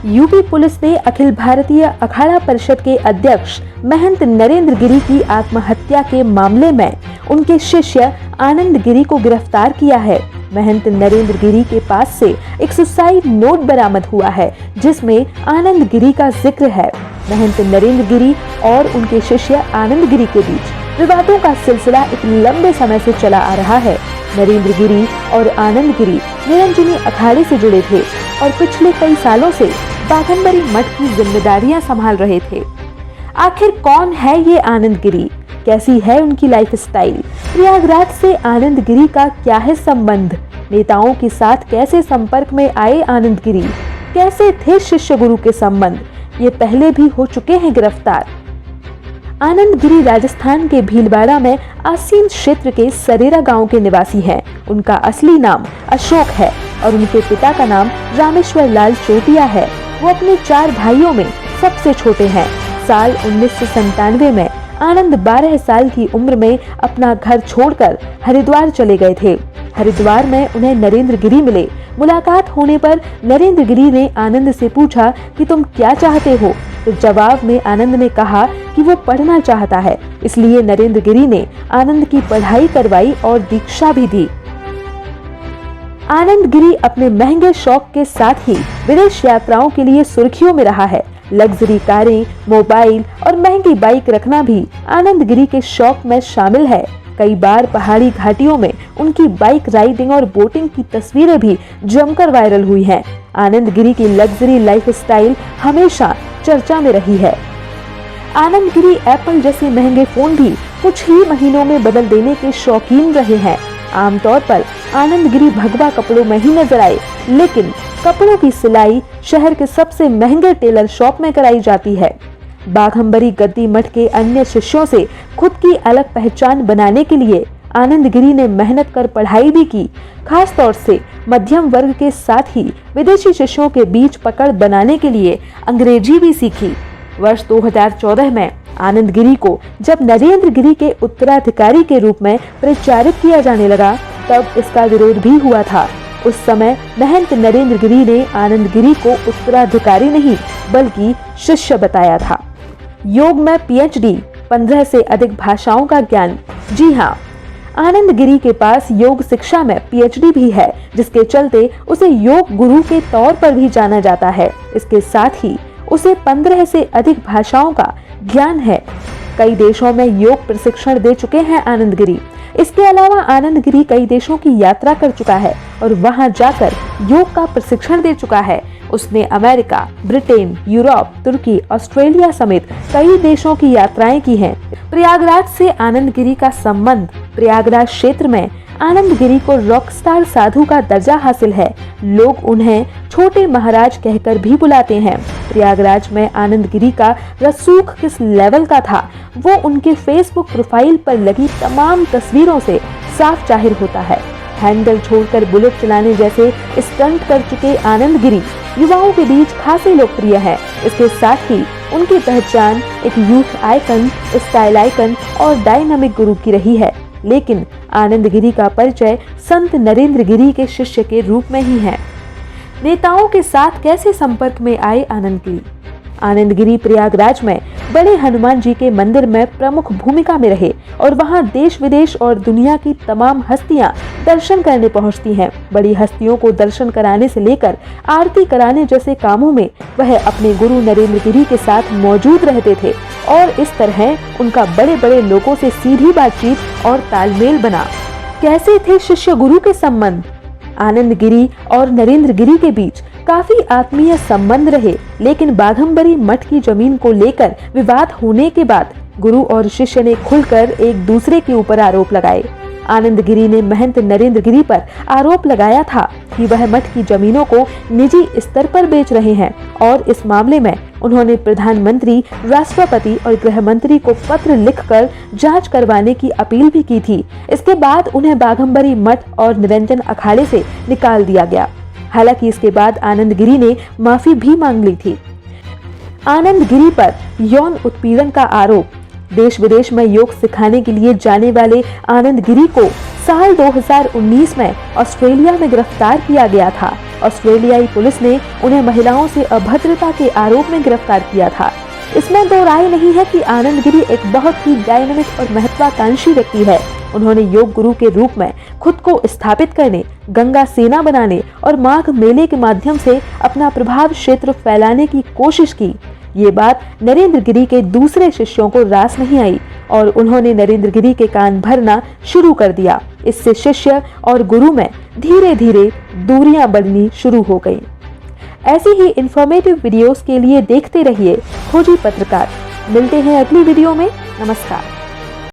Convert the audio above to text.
UP police ने अखिल भारतीय अखाड़ा परिषद के अध्यक्ष महंत नरेंद्र गिरी की आत्महत्या के मामले में उनके शिष्य आनंद गिरी को गिरफ्तार किया है। महंत नरेंद्र गिरी के पास से एक सुसाइड नोट बरामद हुआ है, जिसमें आनंद गिरी का जिक्र है। महंत नरेंद्र गिरी और उनके शिष्य आनंद गिरी के बीच विवादों का सिलसिला एक लंबे समय से चला आ रहा है। नरेंद्र गिरी और आनंद गिरी निरंजनी अखाड़े से जुड़े थे और पिछले कई सालों से बाघंबरी मठ की जिम्मेदारियां संभाल रहे थे। आखिर कौन है ये आनंद गिरी, कैसी है उनकी लाइफस्टाइल, प्रयागराज से आनंद गिरी का क्या है संबंध, नेताओं के साथ कैसे संपर्क में आए आनंद गिरी, कैसे थे शिष्य गुरु के संबंध, ये पहले भी हो चुके हैं गिरफ्तार। आनंद गिरी राजस्थान के भीलवाड़ा में आसीन क्षेत्र के सरेरा गांव के निवासी हैं। उनका असली नाम अशोक है और उनके पिता का नाम रामेश्वर लाल चोटिया है। वो अपने 4 भाइयों में सबसे छोटे हैं। साल 1997 में आनंद 12 साल की उम्र में अपना घर छोड़कर हरिद्वार चले गए थे। हरिद्वार में उन्हें नरेंद्र गिरी मिले। मुलाकात होने पर नरेंद्र गिरी ने आनंद से पूछा कि तुम क्या चाहते हो, तो जवाब में आनंद ने कहा कि वो पढ़ना चाहता है। इसलिए नरेंद्र गिरी ने आनंद की पढ़ाई करवाई और दीक्षा भी दी। आनंद गिरी अपने महंगे शौक के साथ ही विदेश यात्राओं के लिए सुर्खियों में रहा है। लग्जरी कारें, मोबाइल और महंगी बाइक रखना भी आनंद गिरी के शौक में शामिल है। कई बार पहाड़ी घाटियों में उनकी बाइक राइडिंग और बोटिंग की तस्वीरें भी जमकर वायरल हुई हैं। आनंद गिरी की लग्जरी लाइफस्टाइल हमेशा चर्चा में रही है। आनंद गिरी एप्पल जैसे महंगे फोन भी कुछ ही महीनों में बदल देने के शौकीन रहे हैं। आमतौर पर आनंद गिरी भगवा कपड़ों में ही नजर आए, लेकिन कपड़ों की सिलाई शहर के सबसे महंगे टेलर शॉप में कराई जाती है। बाघंबरी गद्दी मठ के अन्य शिष्यों से खुद की अलग पहचान बनाने के लिए आनंद गिरी ने मेहनत कर पढ़ाई भी की। खास तौर से मध्यम वर्ग के साथ ही विदेशी शिष्यों के बीच पकड़ बनाने के लिए अंग्रेजी भी सीखी। वर्ष 2014 में आनंद गिरी को जब नरेंद्र गिरी के उत्तराधिकारी के रूप में प्रचारित किया जाने लगा, तब इसका विरोध भी हुआ था। उस समय महंत नरेंद्र गिरी ने आनंद गिरी को उत्तराधिकारी नहीं बल्कि शिष्य बताया था। योग में पीएचडी, 15 से अधिक भाषाओं का ज्ञान। जी हाँ, आनंद गिरी के पास योग शिक्षा में पीएचडी भी है, जिसके चलते उसे योग गुरु के तौर पर भी जाना जाता है। इसके साथ ही उसे 15 से अधिक भाषाओं का ज्ञान है। कई देशों में योग प्रशिक्षण दे चुके हैं आनंद गिरी। इसके अलावा आनंद गिरी कई देशों की यात्रा कर चुका है और वहां जाकर योग का प्रशिक्षण दे चुका है। उसने अमेरिका, ब्रिटेन, यूरोप, तुर्की, ऑस्ट्रेलिया समेत कई देशों की यात्राएं की हैं। प्रयागराज से आनंद गिरी का संबंध। प्रयागराज क्षेत्र में आनंद गिरी को रॉकस्टार साधु का दर्जा हासिल है। लोग उन्हें छोटे महाराज कहकर भी बुलाते हैं। प्रयागराज में आनंद गिरी का रसूख किस लेवल का था, वो उनके फेसबुक प्रोफाइल पर लगी तमाम तस्वीरों से साफ जाहिर होता है। हैंडल छोड़कर बुलेट चलाने जैसे स्टंट कर चुके आनंद गिरी युवाओं के बीच खासे लोकप्रिय है। इसके साथ ही उनकी पहचान एक यूथ आइकन, स्टाइल आइकन और डायनामिक गुरु की रही है। लेकिन आनंद गिरी का परिचय संत नरेंद्र गिरी के शिष्य के रूप में ही है। नेताओं के साथ कैसे संपर्क में आए आनंद गिरी? आनंद गिरी प्रयागराज में बड़े हनुमान जी के मंदिर में प्रमुख भूमिका में रहे और वहां देश विदेश और दुनिया की तमाम हस्तियां दर्शन करने पहुंचती हैं। बड़ी हस्तियों को दर्शन कराने से लेकर आरती कराने जैसे कामों में वह अपने गुरु नरेंद्र गिरी के साथ मौजूद रहते थे और इस तरह उनका बड़े बड़े लोगों से सीधी बातचीत और तालमेल बना। कैसे थे शिष्य गुरु के संबंध? आनंद गिरी और नरेंद्र गिरी के बीच काफी आत्मीय संबंध रहे, लेकिन बाघंबरी मठ की जमीन को लेकर विवाद होने के बाद गुरु और शिष्य ने खुलकर एक दूसरे के ऊपर आरोप लगाए। आनंद गिरी ने महंत नरेंद्र गिरी पर आरोप लगाया था कि वह मठ की जमीनों को निजी स्तर पर बेच रहे हैं और इस मामले में उन्होंने प्रधानमंत्री, राष्ट्रपति और गृह मंत्री को पत्र लिखकर जांच करवाने की अपील भी की थी। इसके बाद उन्हें बाघंबरी मठ और निरंजन अखाड़े से निकाल दिया गया। हालांकि इसके बाद आनंद गिरी ने माफी भी मांग ली थी। आनंद गिरी पर यौन उत्पीड़न का आरोप। देश विदेश में योग सिखाने के लिए जाने वाले आनंद गिरी को साल 2019 में ऑस्ट्रेलिया में गिरफ्तार किया गया था। ऑस्ट्रेलियाई पुलिस ने उन्हें महिलाओं से अभद्रता के आरोप में गिरफ्तार किया था। इसमें दो राय नहीं है कि आनंद गिरी एक बहुत ही डायनामिक और महत्वाकांक्षी व्यक्ति है। उन्होंने योग गुरु के रूप में खुद को स्थापित करने, गंगा सेना बनाने और माघ मेले के माध्यम से अपना प्रभाव क्षेत्र फैलाने की कोशिश की। ये बात नरेंद्र गिरी के दूसरे शिष्यों को रास नहीं आई और उन्होंने नरेंद्र गिरी के कान भरना शुरू कर दिया। इससे शिष्य और गुरु में धीरे धीरे दूरियां बढ़नी शुरू हो गई। ऐसी ही इंफॉर्मेटिव वीडियोस के लिए देखते रहिए खोजी पत्रकार। मिलते हैं अगली वीडियो में। नमस्कार।